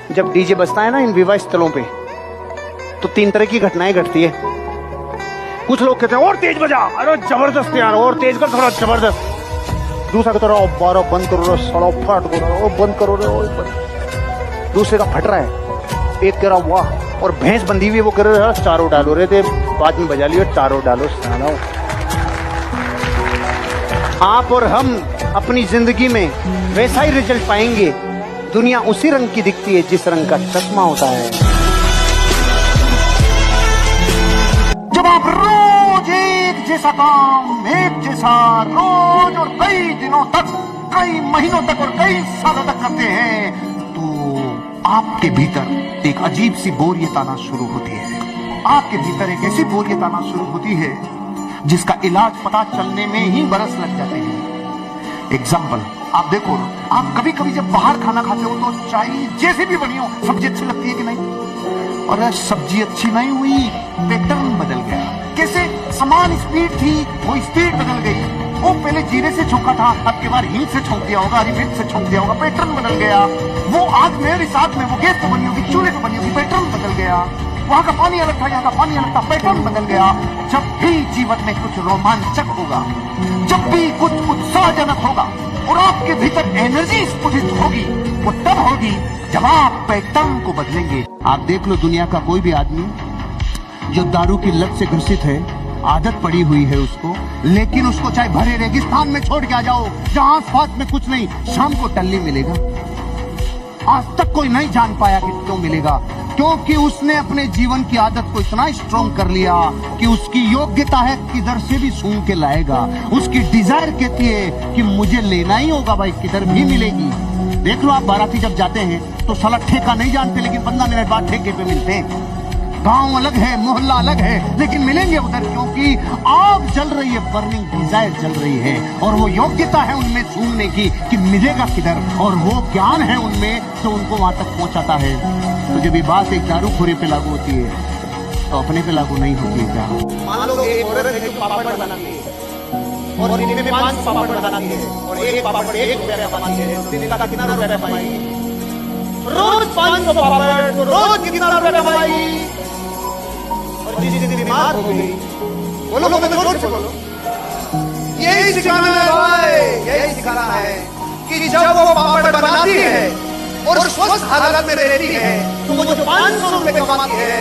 जब डीजे बजता है ना इन विवाह स्थलों पे, तो तीन तरह की घटनाएं घटती है। कुछ लोग कहते हैं और तेज बजा, अरे जबरदस्त यार, और तेज कर थोड़ा जबरदस्त। दूसरा कहता है बारह बंद करो रे साला, फट करो बंद करो रे। दूसरे का फट रहा है, एक कह रहा वाह, और भैंस बंधी हुई वो कह रहे हैं चारों डालो रे थे, बाद में बजा लियो चारों डालो साला। आप और हम अपनी जिंदगी में वैसा ही रिजल्ट पाएंगे। दुनिया उसी रंग की दिखती है जिस रंग का चश्मा होता है। जब आप रोज एक जैसा काम, एक जैसा रोज और कई दिनों तक, कई महीनों तक और कई सालों तक करते हैं, तो आपके भीतर एक अजीब सी बोरियत आना शुरू होती है। आपके भीतर एक ऐसी बोरियत आना शुरू होती है जिसका इलाज पता चलने में ही बरस लग जाते हैं। एग्जाम्पल आप देखो, आप कभी कभी जब बाहर खाना खाते हो तो चाय जैसे भी बनी हो, सब्जी अच्छी लगती है कि नहीं, और सब्जी अच्छी नहीं हुई, पैटर्न बदल गया। कैसे? समान स्पीड थी, वो स्पीड बदल गई। वो पहले जीरे से छौंका था, अब के बाद हींग से छौंक दिया होगा, हरी मिर्च से छौंक दिया होगा, पैटर्न बदल गया। वो आग मेरे साथ में, वो गैस पे बनी होगी, चूल्हे पे बनी होगी, पैटर्न बदल गया। वहां का पानी अलग था, यहाँ का पानी अलग था, पैटर्न बदल गया। जब भी जीवन में कुछ रोमांचक होगा, जब भी कुछ उत्साहजनक होगा और आपके भीतर एनर्जी स्फुटित होगी, वो तब होगी जब आप पैटर्न को बदलेंगे। आप देख लो, दुनिया का कोई भी आदमी जो दारू की लत से ग्रसित है, आदत पड़ी हुई है उसको, लेकिन उसको चाहे भरे रेगिस्तान में छोड़ के आ जाओ जहां आसपास में कुछ नहीं, शाम को टल्ली मिलेगा। आज तक कोई नहीं जान पाया कि क्यों मिलेगा, क्योंकि उसने अपने जीवन की आदत को इतना स्ट्रॉन्ग कर लिया कि उसकी योग्यता है किधर से भी सूंघ के लाएगा। उसकी डिजायर कहती है कि मुझे लेना ही होगा भाई, किधर भी मिलेगी। देख लो, आप बाराती जब जाते हैं तो साला ठेका नहीं जानते, लेकिन 15 मिनट बाद ठेके पे मिलते हैं। गांव अलग है, मोहल्ला अलग है, लेकिन मिलेंगे उधर, क्योंकि आग जल रही है, बर्निंग डिजायर जल रही है, और वो योग्यता है उनमें सूंघने की कि मिलेगा किधर, और वो ज्ञान है उनमें तो उनको वहां तक पहुंचाता है। तो जब ये बात एक दारूखोरी पे लागू होती है तो अपने पे लागू नहीं होती है क्या? मान लो एक औरत है जो पापड़ बनाती है और दिन में 5 पापड़ बनाती है और एक पापड़ 1 रुपया का बनाती है, दिन का कितना रुपया कमाएगी? रोज 500 पापड़, तो रोज कितना रुपया कमाएगी? और जिस दिन बीमार हो गई, बोलो बोलो जोर से बोलो, यही सिखाना है भाई, यही सिखाना है कि जब वो पापड़ बनाती है और स्वस्थ हालत में रहती है, तो वो जो 500 रुपए कमाती है,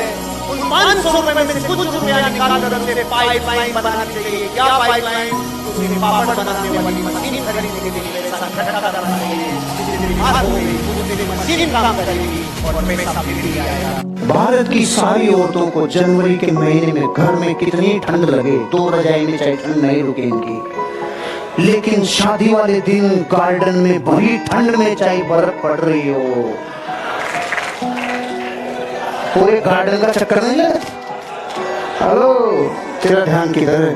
उन 500 रुपए में से कुछ रुपया निकाल कर उसे पाइपलाइन बनानी चाहिए। क्या पाइपलाइन? उसे पापड़ बनाने वाली मशीन खरीदने के लिए पैसा इकट्ठा करना चाहिए। जिससे बीमार हो गई उससे मशीन काम करेगी और पैसा फिर आएगा। भारत की सारी औरतों को जनवरी के महीने में घर में कितनी ठंड लगे, 2 रजाई में चाहे ठंड नहीं रुके इनकी, लेकिन शादी वाले दिन गार्डन में भरी ठंड में चाहे बर्फ पड़ रही हो, पूरे गार्डन का चक्कर नहीं लगा। हेलो, तेरा ध्यान किधर है?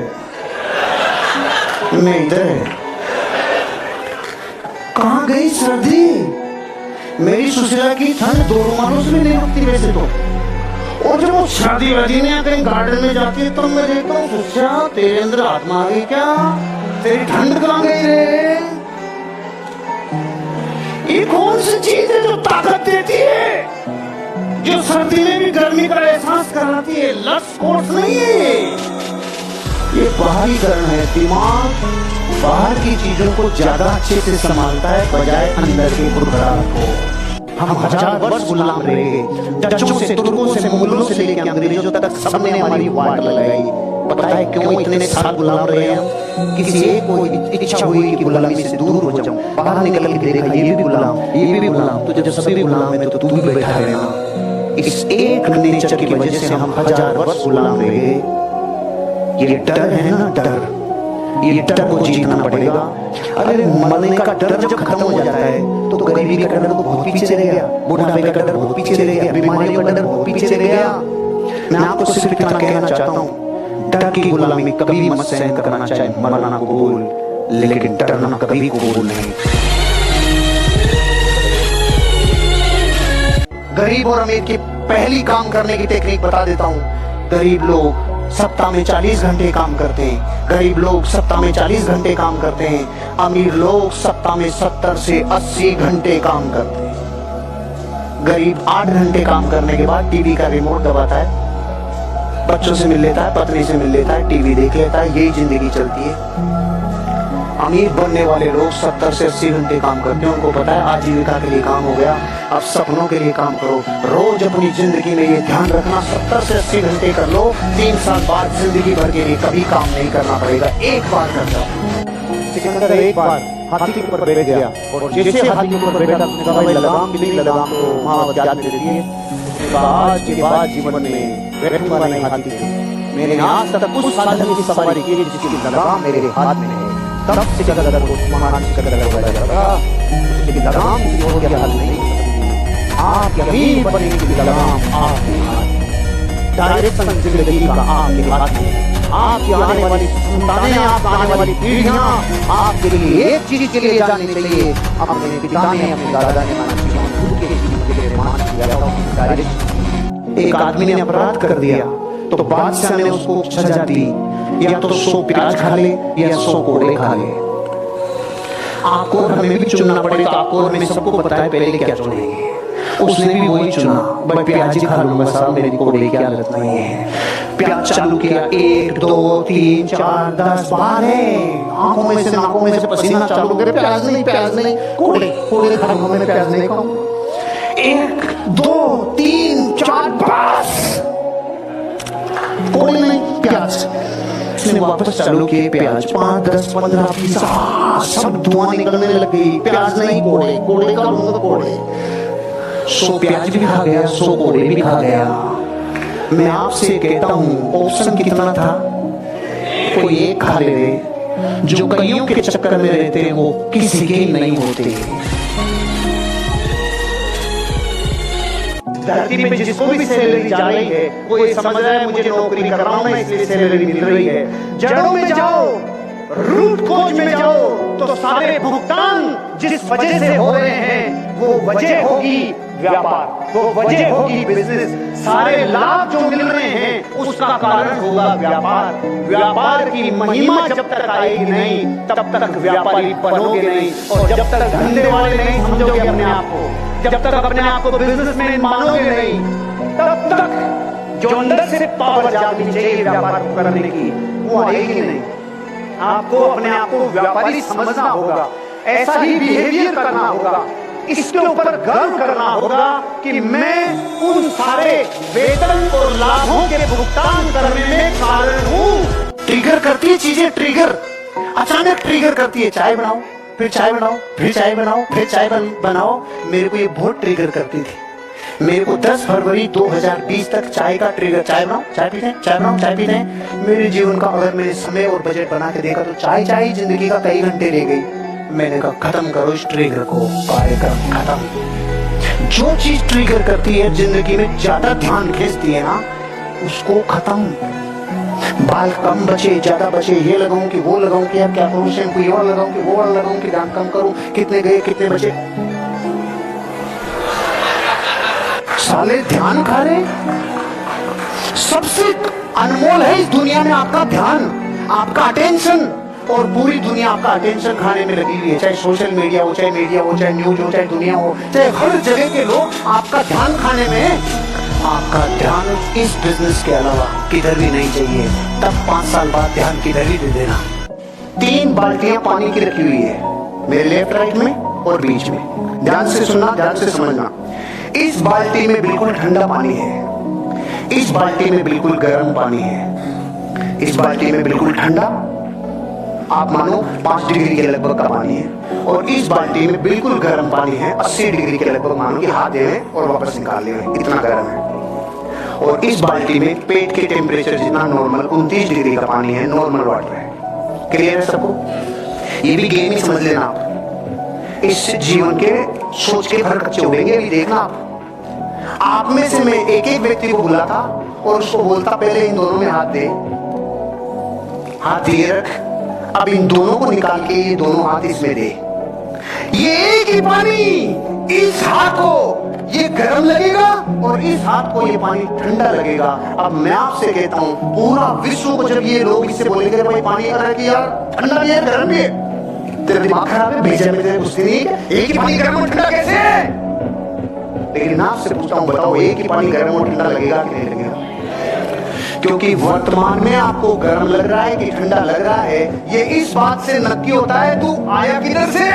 मैं इधर है। कहां गई सर्दी? मेरी सुशीला की ठंड 2 रुमालों से भी नहीं रुकती वैसे तो, और जब वो शादी वादी में कहीं गार्डन में जाती है तो मैं देखता हूँ, सुशीला तेरे अंदर आत्मा आ गई क्या? तेरी ठंड कहां गई रे? ये कौन सी चीज है जो ताकत देती है, जो सर्दी में भी गर्मी का एहसास कराती है? लक्स कोर्स नहीं है ये, बाहरीकरण है। दिमाग बाहर की चीजों को ज्यादा अच्छे से संभालता है बजाय अंदर के बुरबुराहट को। हम 1000 वर्ष गुलाम रहे, डचों से, तुर्कों से, मुगलों से लेकर अंग्रेजों तक सबने हमारी वाट लगाई। पता है क्यों इतने साल गुलाम रहे हम? किसी एक को इच्छा हुई कि गुलामी से दूर हो जाऊं, बाहर निकल के देखा ये भी गुलाम, ये भी गुलाम, तो जब सभी गुलाम है तो तू भी बैठा रहना। इस एक नेचर की वजह से हम 1000 वर्ष गुलाम रहे। ये डर है ना, डर, ये डर को जीतना पड़ेगा। अरे मरने का डर जब खत्म हो जाता है तो गरीबी का डर तो बहुत पीछे रह गया, बुढ़ापे का डर बहुत पीछे रह गया, बीमारियों का डर बहुत पीछे रह गया। मैं आपको सिर्फ इतना कहना चाहता हूँ, डर की गुलामी कभी मत सहन करना, चाहे मरना कबूल, लेकिन डरना कभी कबूल नहीं। गरीब और अमीर की पहली काम करने की टेक्निक बता देता हूँ। गरीब लोग सप्ताह में 40 घंटे काम करते हैं, गरीब लोग सप्ताह में 40 घंटे काम करते हैं, अमीर लोग सप्ताह में 70 से 80 घंटे काम करते हैं। गरीब 8 घंटे काम करने के बाद टीवी का रिमोट दबाता है, बच्चों से मिल लेता है, पत्नी से मिल लेता है, टीवी देख लेता है, यही जिंदगी चलती है। अमीर बनने वाले लोग 70 से 80 घंटे काम करते हैं, उनको पता है आजीविका के लिए काम हो गया, अब सपनों के लिए काम करो। रोज अपनी जिंदगी में ये ध्यान रखना, 70 से 80 घंटे कर लो, 3 साल बाद जिंदगी भर के लिए कभी काम नहीं करना पड़ेगा, एक बार कर जाओ। सिकंदर एक बार हाथी के ऊपर बैठ गया और जैसे हाथी के ऊपर बैठा उसने कहा भाई लगाम कितनी लगाम तो माँ क्या देती है। आज के बाद जीवन में बैठूंगा नहीं हाथी पे, मैंने आज तक उस साधन की सवारी की जिसकी लगाम मेरे हाथ में है। तब सिकंदर को महान सिकंदर बोला जाता, उसकी लगाम किसी और के हाथ नहीं हो सकती। आपके अमीर बनने की लगाम आपके हाथ, डायरेक्शन जिंदगी का आपके हाथ में। आपकी आने वाली संतानें, आप आने वाली पीढ़ियां आपके लिए एक चीज के लिए जानी चाहिए, अपने पिता ने अपने दादा ने माना किया। एक आदमी ने अपराध कर दिया तो बादशाह ने उसको सजा दी, या तो 100 प्याज खा ले या 100 कोड़े खा ले। आपको हमें भी चुनना पड़ेगा, आपको हमें सबको पता है पहले क्या चुनेंगे। उसने भी वही चुना, भाई प्याज ही खा लूंगा साहब, मेरी कोड़े की आदत नहीं है। प्याज चालू किया, 1 2 3 4 10 12, आंखों में से नाकों में से पसीना चालू हो गया, प्याज नहीं कोड़े कोड़े खा लूंगा, मैं प्याज नहीं खाऊंगा। 1 2 3 4 बस, कोड़े नहीं प्याज। उसने वापस चालू किए प्याज, 5 10 15 20 सब धुआं निकलने लग गई। प्याज नहीं कोड़े का लूंगा, कोड़े। 100 प्याज भी खा गया, 100 कोड़े भी खा गया। मैं आपसे कहता हूं ऑप्शन कितना था, कोई एक खा ले, जो कईयों के चक्कर में रहते हैं वो किसी के नहीं होते। धरती में जिसको भी सैलरी जा रही है वो ये समझ रहा है मुझे नौकरी कर रहा हूं मैं इसलिए सैलरी मिल रही है। जड़ों में जाओ, रूट खोज में जाओ तो सारे भुगतान जिस वजह से हो रहे हैं वो वजह होगी व्यापार, वो वजह होगी बिजनेस। सारे लाभ जो मिल रहे हैं उसका कारण होगा व्यापार। व्यापार की महिमा जब तक आएगी नहीं तब तक व्यापारी बनोगे नहीं, और जब तक धंधे वाले नहीं समझोगे अपने आप को, जब तक अपने आप को बिजनेसमैन मानोगे नहीं, तब तक जो अंदर से पावर जागनी चाहिए व्यापार करने की वो आएगी नहीं। आपको अपने आप को व्यापारी समझना होगा, ऐसा ही बिहेवियर करना होगा, इसके ऊपर गर्व करना होगा कि मैं उन सारे वेतन और लाभों के भुगतान करने में कारण हूं। ट्रिगर करती है चीजें, ट्रिगर अचानक ट्रिगर करती है। चाय बनाओ, फिर चाय बनाओ, फिर चाय बनाओ, फिर चाय बनाओ। मेरे को ये बहुत ट्रिगर करती थी। मेरे को 10 फरवरी 2020 तक चाय का ट्रिगर, चाय बनाओ, चाय पीते हैं, चाय बनाओ, चाय पीते हैं। मेरे जीवन का अगर मैंने समय और बजट बना के देखा तो चाय ही जिंदगी का कई घंटे ले गई। मैंने कहा खत्म करो इस ट्रिगर को, कार्यक्रम खत्म। जो चीज ट्रिगर करती है जिंदगी में ज्यादा ध्यान खींचती है ना उसको खत्म। बाल कम बचे ज्यादा बचे, ये लगाऊं कि वो लगाऊं, कि क्या करूं, शैम्पू ये वाला लगाऊं कि वो वाला लगाऊं, कि दाम कम करूं, कितने गए कितने बचे। साले ध्यान खा रहे। सबसे अनमोल है इस दुनिया में आपका ध्यान, आपका अटेंशन, और पूरी दुनिया आपका अटेंशन खाने में लगी हुई है। चाहे सोशल मीडिया हो, चाहे मीडिया हो, चाहे न्यूज हो, चाहे दुनिया हो, चाहे हर जगह के लोग आपका ध्यान खाने में है। आपका ध्यान इस बिजनेस के अलावा किधर भी नहीं चाहिए। तब 5 साल बाद ध्यान किधर ही दे देना। 3 बाल्टियां पानी की रखी हुई है, मेरे लेफ्ट राइट में और बीच में। ध्यान से सुनना, ध्यान से समझना। इस बाल्टी में बिल्कुल ठंडा पानी है, इस बाल्टी में बिल्कुल गर्म पानी है। इस बाल्टी में बिल्कुल ठंडा, आप मानो 5 डिग्री के लगभग का पानी है, और इस बाल्टी में बिल्कुल गर्म पानी है, 80 डिग्री के लगभग, मानो कि हाथ दे और वापस निकाल ले, इतना गर्म है। और इस बाल्टी में पेट के टेम्परेचर जितना नॉर्मल 29 डिग्री का पानी है, नॉर्मल वाटर है। क्लियर है सबको? ये भी गेम ही समझ लेना आप। इस जीवन के सोच के फर्क अच्छे उड़ेंगे, अभी देखना आप में से मैं एक व्यक्ति को बुला था और उसको बोलता पहले इन दोनों में हाथ दे, हाथ दिए रख, अब इन दोनों को निकाल के ये दोनों हाथ इसमें दे। ये एक ही पानी, इस हाथ को ये गर्म लगेगा और इस हाथ को ये पानी ठंडा लगेगा। अब मैं आपसे कहता हूं पूरा विश्व को जब ये लोग इससे बोलेंगे भाई पानी यार ठंडा भी है गर्म भी है, तेरा दिमाग खराब है, भेजा में तेरे कुछ नहीं, एक ही पानी गर्म और ठंडा कैसे है? लेकिन मैं आपसे पूछता हूँ, बताओ एक ही पानी गर्म और ठंडा लगेगा कि नहीं लगेगा? क्योंकि वर्तमान में आपको गर्म लग रहा है कि ठंडा लग रहा है, ये इस बात से नक्की होता है तू आया किधर से,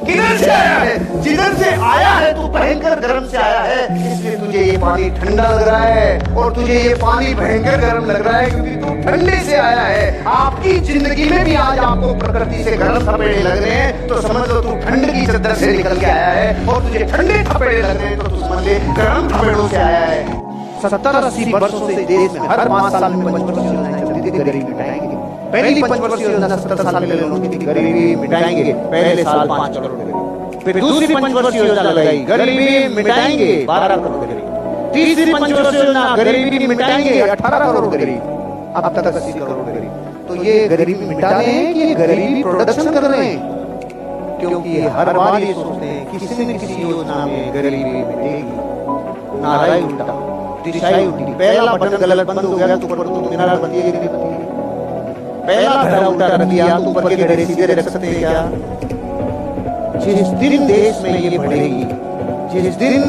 किधर से आया है। जिधर से आया है तू भयंकर गर्म से आया है, इसलिए तुझे ये पानी ठंडा लग रहा है और तुझे ये पानी भयंकर गर्म लग रहा है क्योंकि तू ठंडे से आया है। आपकी जिंदगी में भी आज आपको प्रकृति से गर्म थपेड़े लग रहे हैं तो समझ लो तू ठंड की चद्दर से निकल के आया है, और तुझे ठंडे थपेड़े लग रहे हैं तो तू समझ ले गर्म थपेड़ों से आया है। 70-80 वर्षों से देश में हर 5 साल में पंचवर्षीय योजनाएं चलती थी, गरीबी मिटाएंगे। पहली पंचवर्षीय योजना 70 साल पहले लोगों की गरीबी मिटाएंगे, पहले साल 5 करोड़ गरीब। फिर दूसरी पंचवर्षीय योजना लगाई, गरीबी मिटाएंगे 12 करोड़ गरीब। तीसरी पंचवर्षीय योजना गरीबी मिटाएंगे 18 करोड़ गरीब। अब तक 80 करोड़ गरीब। तो ये गरीबी मिटा रहे हैं कि ये गरीबी प्रोडक्शन कर रहे हैं? क्योंकि हर बार ये सोचते हैं किसी न किसी योजना में गरीबी मिटेगी। नारा ही उल्टा, दिशाई उल्टी। पहला बटन गलत बंद हो गया तो ऊपर तो मीनार बनती है कि नहीं बनती है? पहला घड़ा उल्टा रख दिया तो ऊपर के घड़े सीधे रख सकते हैं क्या? जिस दिन देश में ये बढ़ेगी, जिस दिन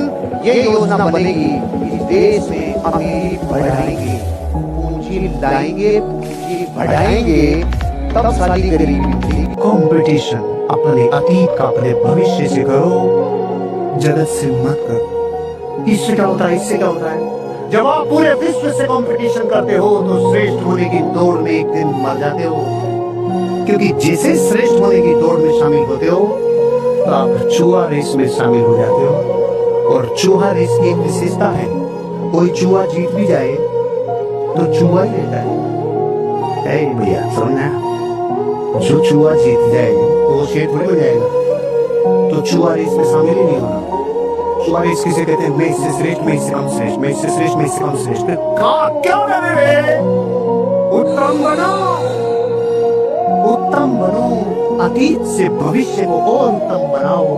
ये योजना बनेगी, इस देश में अमीरी बढ़ाएंगे, पूंजी लाएंगे, पूंजी बढ़ाएंगे, तब सारी गरीबी मिटेगी। कंपटीशन अपने अतीत का अपने भविष्य से करो, जगत से मत करो। इससे क्या होता है? इससे क्या होता है? जब आप पूरे विश्व से कंपटीशन करते हो तो श्रेष्ठ होने की दौड़ में एक दिन मर जाते हो, क्योंकि जैसे श्रेष्ठ होने की दौड़ में शामिल होते हो तो आप चूहा रेस में शामिल हो जाते हो। और चूहा रेस की एक विशेषता है, कोई चूहा जीत भी जाए तो चूहा ही रहता है। ऐ भैया समझना, जो चूहा जीत जाए तो वो शेर थोड़ी हो जाएगा। तो चूहा रेस में शामिल ही नहीं होना। चूहा रेस किसे कहते हैं? मैं इससे श्रेष्ठ, मैं इससे कम श्रेष्ठ, मैं इससे श्रेष्ठ, मैं इससे कम श्रेष्ठ। क्यों करे रे? उत्तम बनो, उत्तम बनो, अतीत से भविष्य को और उत्तम बनाओ,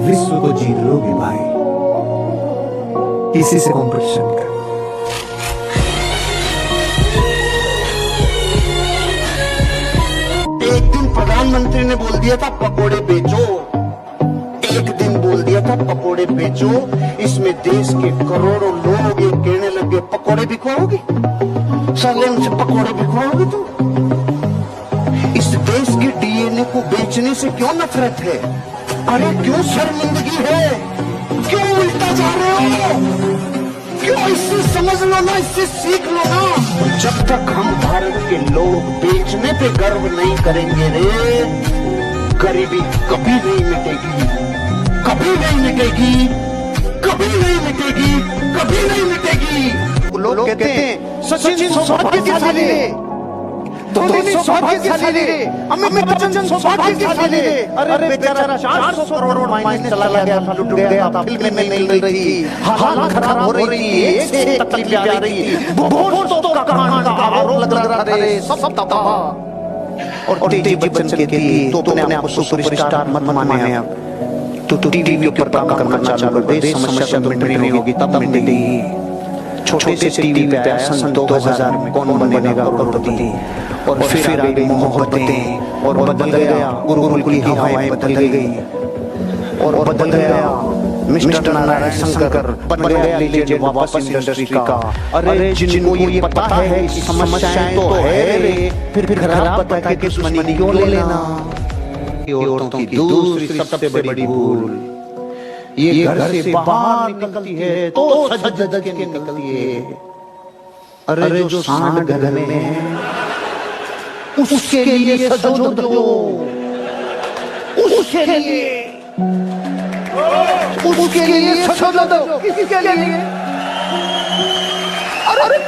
विश्व को जीत लोगे भाई। किसी से कॉम्पिटिशन कर। एक दिन प्रधानमंत्री ने बोल दिया था पकोड़े बेचो, एक दिन बोल दिया था पकोड़े बेचो, इसमें देश के करोड़ों लोग ये कहने लगे पकोड़े बिकवाओगे, साले उनसे पकोड़े बिकवाओगे तुम? इस देश के डीएनए को बेचने से क्यों नफरत है? अरे क्यों शर्मिंदगी है? क्यों उल्टा जा रहे हो? क्यों? इससे समझ लो ना, इससे सीख लो ना। जब तक हम भारत के लोग बेचने पे गर्व नहीं करेंगे रे, गरीबी कभी नहीं मिटेगी, कभी नहीं मिटेगी, कभी नहीं मिटेगी, कभी नहीं मिटेगी। लोग कहते हैं सचिन सौभाग्यशाली रे, धोनी सौभाग्यशाली रे, अमिताभ बच्चन सौभाग्यशाली रे। अरे बेचारा 400 करोड़ माइनस चला गया था, लुट गया था, फिल्में नहीं मिल रही थी, हालत खराब हो रही थी, एक से एक तकलीफें आ रही थी, बहुत तो कमान का आरोप लग रहा था, सब तबाह। और तेजी बच्चन कहती है तो अपने आप को सुपरस्टार मत माने अब, तो टीवी के ऊपर काम करना चालू कर दे, समस्या तो मिट नहीं होगी, तब मिटेगी। छोटे से टीवी पे आया सन 2000 में कौन बनेगा करोड़पति, और फिर आ गई मोहब्बतें और बदल गया गुरुकुल की हवाएं बदल गई, और बदल गया मिस्टर नारायण शंकर, बन गया लीजेंड वापस इंडस्ट्री का। अरे जिनको ये पता है कि समस्याएं तो है रे, फिर खराब बता के दुश्मनी क्यों ले लेना? औरतों की दूसरी सबसे बड़ी भूल, ये घर से बाहर निकलती है तो सज धज के निकलती है। अरे जो सांड घर में है उसके लिए सजो दो, उसके लिए, उसके लिए सजो दो, किसके लिए? अरे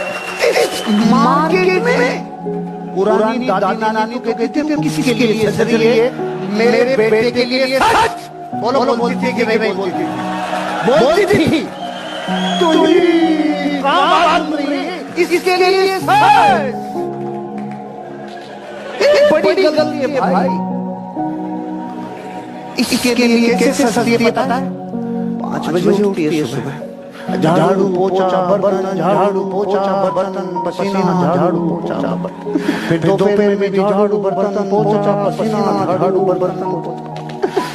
इस मार्केट में पुरानी दादी नानी को कहते थे किसके लिए सज रही है? मेरे बेटे के लिए सच। बोलो बोलती थी कि नहीं बोलती थी? बोलती थी। तो ये बात नहीं, इसके लिए सच। बड़ी गलती है भाई। इसके लिए कैसे सजती है पता है? 5 बजे उठती है सुबह, झाड़ू पोछा बर्तन, झाड़ू पोछा बर्तन, पसीना झाड़ू पोछा बर्तन, फिर दोपहर में भी झाड़ू बर्तन पोछा पसीना झाड़ू बर्तन पोछा।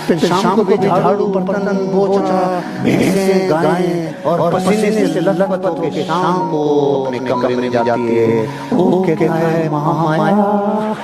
फिर शाम को भी झाड़ू बर्तन पोछा, भैंसें गायें और पसीने से लथपथ होकर शाम को अपने कमरे में जाती है। वो कहता है महामाया